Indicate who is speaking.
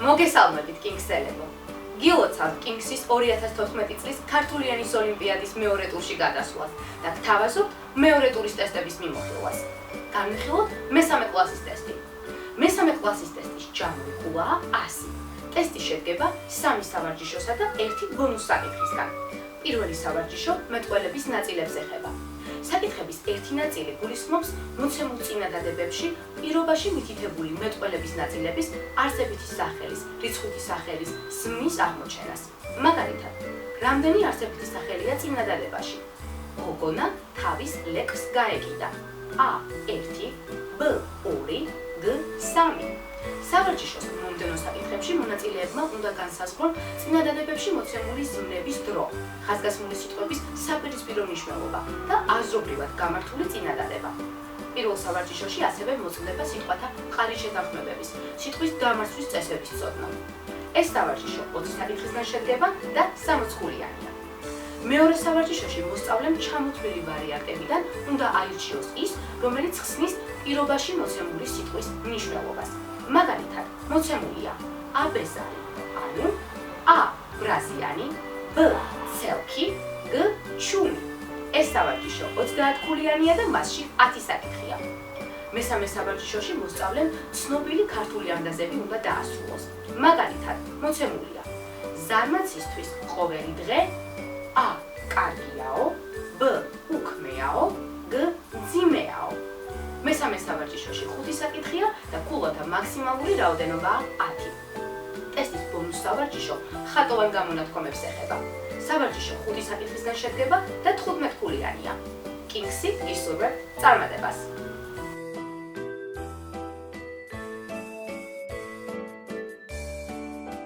Speaker 1: მოგესალმებით კინგსელებო. გილოცავთ კინგსის 2014 წლის ქართულიანის ოლიმპიადის მეორე ტურში გადასვლას და გთავაზობთ მეორე ტურის ტესტების მიმოხილვას. განვიხილოთ მესამე კლასის ტესტი. მესამე კლასის ტესტის ჯამური ყურაა 100. ტესტი შედგება 3 სავარჯიშოსა და 1 ბონუს საკითხისგან. პირველი სავარჯიშო მეტყველების ნაწილებს ეხება. საკითხების ერთი ნაწილი გულისხმობს მოცემულ წინადადებებში პირობაში მითითებული მეტყველების ნაწილების არსებითი სახელის, რიცხვითი სახელის, სმის აღმოჩენას. მაგალითად, რამდენი არსებითი სახელია წინადადებაში? გოგონა თავის ლექს გაეკიდა. A1, B2, G3. სავარჯიშოს მომდევნო საკითხებში მონაწილეებმა უნდა განსაზღვრონ წინადადებებში მოცემული ზმნების დრო, ხაზგასმული სიტყვების საპირისპირო მნიშვნელობა და აზრობრივად გამართული წინადადება. პირველ სავარჯიშოში ასევე მოწმდება სიტყვათა მყარი შეთანხმებების, სიტყვის დამარცხვის წესების ცოდნა. ეს სავარჯიშო 20 საკითხისგან შედგება და 60 ხულიანია. მეორე სავარჯიშოში მოსწავლემ ჩამოთვლილი ვარიანტებიდან უნდა აირჩიოს ის, რომელიც ხსნის პირობაში მოცემული სიტყვის მნიშვნელობას. მაგალითად, მოცემულია აბეზარი, ანუ A ბრაზიანი, B ცელქი, G ჩუმი. ეს სავარჯიშო 30 ხულიანია და მასში 10 საკითხია. მესამე სავარჯიშოში მოსწავლემ ცნობილი ქართული ანდაზები უნდა დაასრულოს. მაგალითად, მოცემულია ზარმაცისთვის ყოველი დღე A კარგიაო, B უქმეაო, G მძიმეაო. მესამე სავარჯიშოში 5 საკითხია და ქულათა მაქსიმალური რაოდენობაა 10. ტესტის ბონუს სავარჯიშო ხატოვან გამონათქვამებს ეხება. სავარჯიშო 5 საკითხისგან შედგება და 15 ხულიანია. კინგსი ისურვებთ წარმატებას.